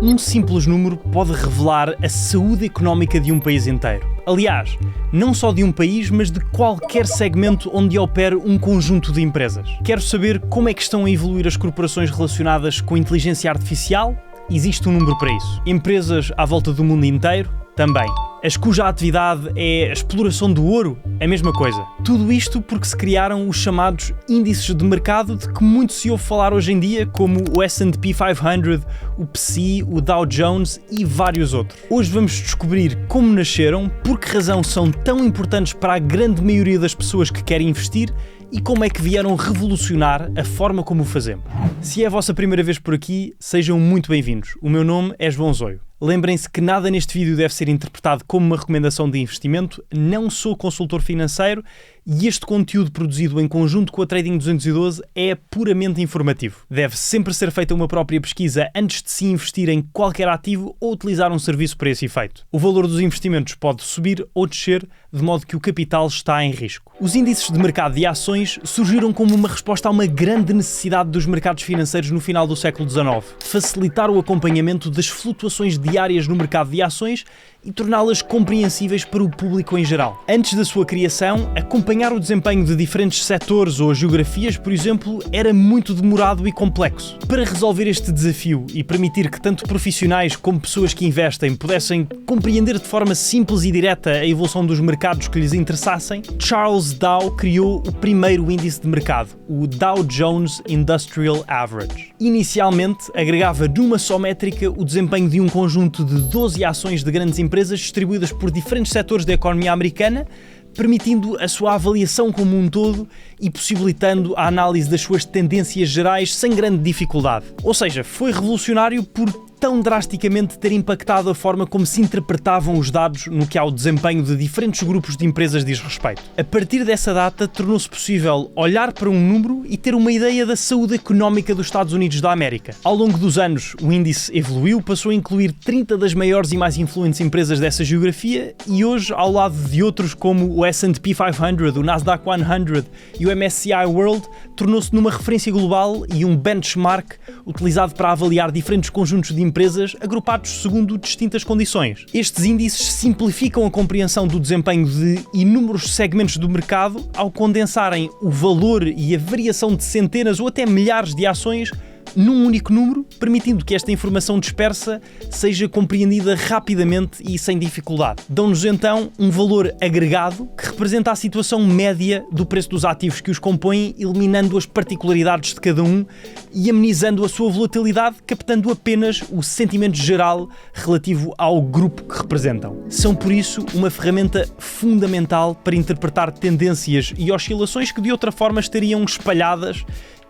Um simples número pode revelar a saúde económica de um país inteiro. Aliás, não só de um país, mas de qualquer segmento onde opere um conjunto de empresas. Quero saber como é que estão a evoluir as corporações relacionadas com a inteligência artificial? Existe um número para isso. Empresas à volta do mundo inteiro? Também. As cuja atividade é a exploração do ouro? A mesma coisa. Tudo isto porque se criaram os chamados índices de mercado de que muito se ouve falar hoje em dia, como o S&P 500, o PSI, o Dow Jones e vários outros. Hoje vamos descobrir como nasceram, por que razão são tão importantes para a grande maioria das pessoas que querem investir e como é que vieram revolucionar a forma como o fazemos. Se é a vossa primeira vez por aqui, sejam muito bem-vindos. O meu nome é João Zóio. Lembrem-se que nada neste vídeo deve ser interpretado como uma recomendação de investimento, não sou consultor financeiro e este conteúdo produzido em conjunto com a Trading 212 é puramente informativo. Deve sempre ser feita uma própria pesquisa antes de se investir em qualquer ativo ou utilizar um serviço para esse efeito. O valor dos investimentos pode subir ou descer, de modo que o capital está em risco. Os índices de mercado de ações surgiram como uma resposta a uma grande necessidade dos mercados financeiros no final do século XIX, facilitar o acompanhamento das flutuações diárias no mercado de ações e torná-las compreensíveis para o público em geral. Antes da sua criação, acompanhar o desempenho de diferentes setores ou geografias, por exemplo, era muito demorado e complexo. Para resolver este desafio e permitir que tanto profissionais como pessoas que investem pudessem compreender de forma simples e direta a evolução dos mercados que lhes interessassem, Charles Dow criou o primeiro índice de mercado, o Dow Jones Industrial Average. Inicialmente, agregava numa só métrica o desempenho de um conjunto de 12 ações de grandes empresas distribuídas por diferentes setores da economia americana, permitindo a sua avaliação como um todo e possibilitando a análise das suas tendências gerais sem grande dificuldade. Ou seja, foi revolucionário por tão drasticamente ter impactado a forma como se interpretavam os dados no que ao desempenho de diferentes grupos de empresas diz respeito. A partir dessa data, tornou-se possível olhar para um número e ter uma ideia da saúde económica dos Estados Unidos da América. Ao longo dos anos, o índice evoluiu, passou a incluir 30 das maiores e mais influentes empresas dessa geografia e hoje, ao lado de outros como o S&P 500, o Nasdaq 100 e o MSCI World, tornou-se numa referência global e um benchmark utilizado para avaliar diferentes conjuntos de empresas agrupados segundo distintas condições. Estes índices simplificam a compreensão do desempenho de inúmeros segmentos do mercado ao condensarem o valor e a variação de centenas ou até milhares de ações num único número, permitindo que esta informação dispersa seja compreendida rapidamente e sem dificuldade. Dão-nos então um valor agregado que representa a situação média do preço dos ativos que os compõem, eliminando as particularidades de cada um e amenizando a sua volatilidade, captando apenas o sentimento geral relativo ao grupo que representam. São, por isso, uma ferramenta fundamental para interpretar tendências e oscilações que de outra forma estariam espalhadas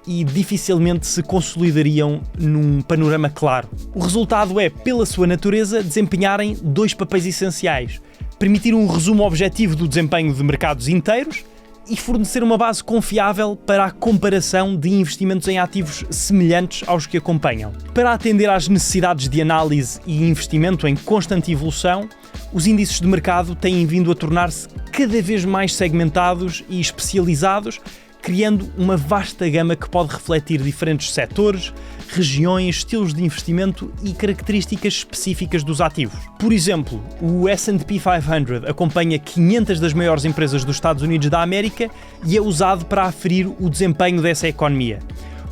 e dificilmente se consolidariam num panorama claro. O resultado é, pela sua natureza, desempenharem dois papéis essenciais: permitir um resumo objetivo do desempenho de mercados inteiros e fornecer uma base confiável para a comparação de investimentos em ativos semelhantes aos que acompanham. Para atender às necessidades de análise e investimento em constante evolução, os índices de mercado têm vindo a tornar-se cada vez mais segmentados e especializados, criando uma vasta gama que pode refletir diferentes setores, regiões, estilos de investimento e características específicas dos ativos. Por exemplo, o S&P 500 acompanha 500 das maiores empresas dos Estados Unidos da América e é usado para aferir o desempenho dessa economia.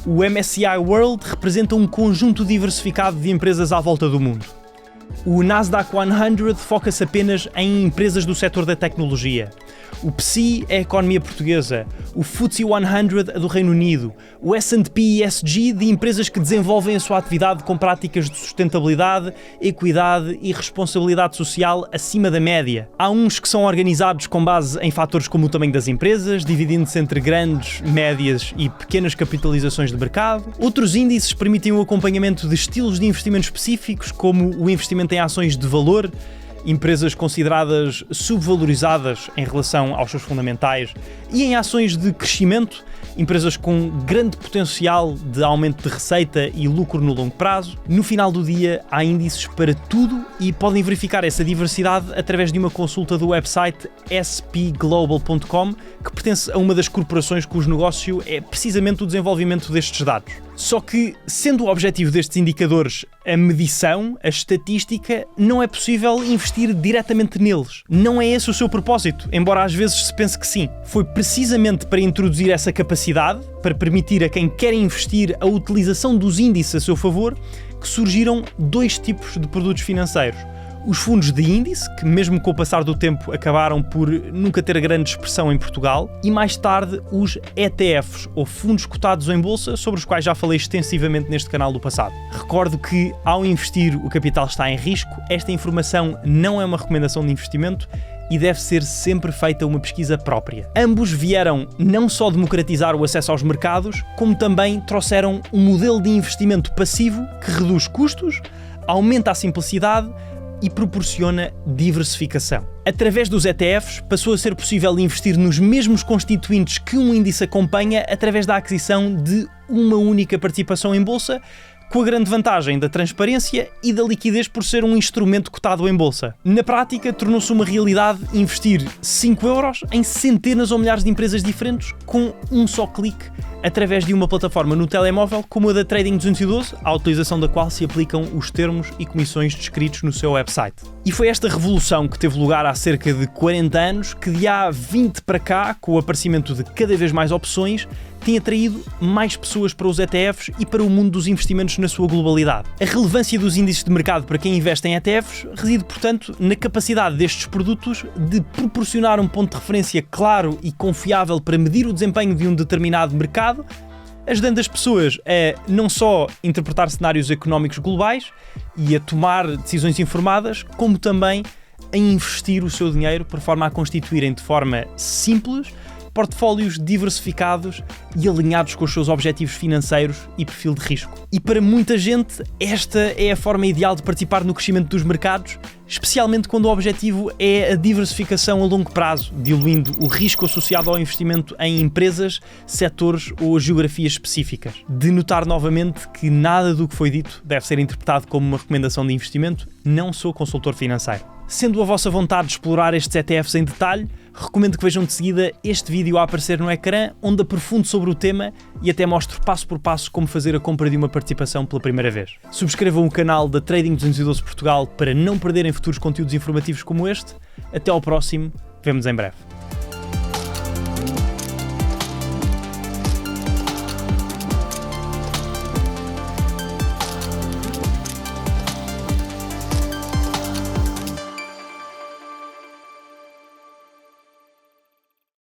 O MSCI World representa um conjunto diversificado de empresas à volta do mundo. O Nasdaq 100 foca-se apenas em empresas do setor da tecnologia. O PSI é a economia portuguesa, o FTSE 100 é do Reino Unido, o S&P ESG de empresas que desenvolvem a sua atividade com práticas de sustentabilidade, equidade e responsabilidade social acima da média. Há uns que são organizados com base em fatores como o tamanho das empresas, dividindo-se entre grandes, médias e pequenas capitalizações de mercado. Outros índices permitem o acompanhamento de estilos de investimento específicos, como o investimento em ações de valor, empresas consideradas subvalorizadas em relação aos seus fundamentais, e em ações de crescimento, empresas com grande potencial de aumento de receita e lucro no longo prazo. No final do dia, há índices para tudo e podem verificar essa diversidade através de uma consulta do website spglobal.com, que pertence a uma das corporações cujo negócio é precisamente o desenvolvimento destes dados. Só que, sendo o objetivo destes indicadores a medição, a estatística, não é possível investir diretamente neles. Não é esse o seu propósito, embora às vezes se pense que sim. Foi precisamente para introduzir essa capacidade, para permitir a quem quer investir a utilização dos índices a seu favor, que surgiram dois tipos de produtos financeiros. Os fundos de índice, que mesmo com o passar do tempo acabaram por nunca ter grande expressão em Portugal, e mais tarde os ETFs, ou fundos cotados em bolsa, sobre os quais já falei extensivamente neste canal do passado. Recordo que, ao investir, o capital está em risco. Esta informação não é uma recomendação de investimento e deve ser sempre feita uma pesquisa própria. Ambos vieram não só democratizar o acesso aos mercados, como também trouxeram um modelo de investimento passivo que reduz custos, aumenta a simplicidade e proporciona diversificação. Através dos ETFs, passou a ser possível investir nos mesmos constituintes que um índice acompanha através da aquisição de uma única participação em bolsa, com a grande vantagem da transparência e da liquidez por ser um instrumento cotado em bolsa. Na prática, tornou-se uma realidade investir 5 euros em centenas ou milhares de empresas diferentes com um só clique, através de uma plataforma no telemóvel como a da Trading 212, à utilização da qual se aplicam os termos e comissões descritos no seu website. E foi esta revolução que teve lugar há cerca de 40 anos que de há 20 para cá, com o aparecimento de cada vez mais opções, tem atraído mais pessoas para os ETFs e para o mundo dos investimentos na sua globalidade. A relevância dos índices de mercado para quem investe em ETFs reside, portanto, na capacidade destes produtos de proporcionar um ponto de referência claro e confiável para medir o desempenho de um determinado mercado, ajudando as pessoas a não só interpretar cenários económicos globais e a tomar decisões informadas, como também a investir o seu dinheiro por forma a constituírem de forma simples portfólios diversificados e alinhados com os seus objetivos financeiros e perfil de risco. E para muita gente, esta é a forma ideal de participar no crescimento dos mercados, especialmente quando o objetivo é a diversificação a longo prazo, diluindo o risco associado ao investimento em empresas, setores ou geografias específicas. De notar novamente que nada do que foi dito deve ser interpretado como uma recomendação de investimento. Não sou consultor financeiro. Sendo a vossa vontade de explorar estes ETFs em detalhe, recomendo que vejam de seguida este vídeo a aparecer no ecrã, onde aprofundo sobre o tema e até mostro passo por passo como fazer a compra de uma participação pela primeira vez. Subscrevam o canal da Trading 212 Portugal para não perderem futuros conteúdos informativos como este. Até ao próximo, vemo-nos em breve.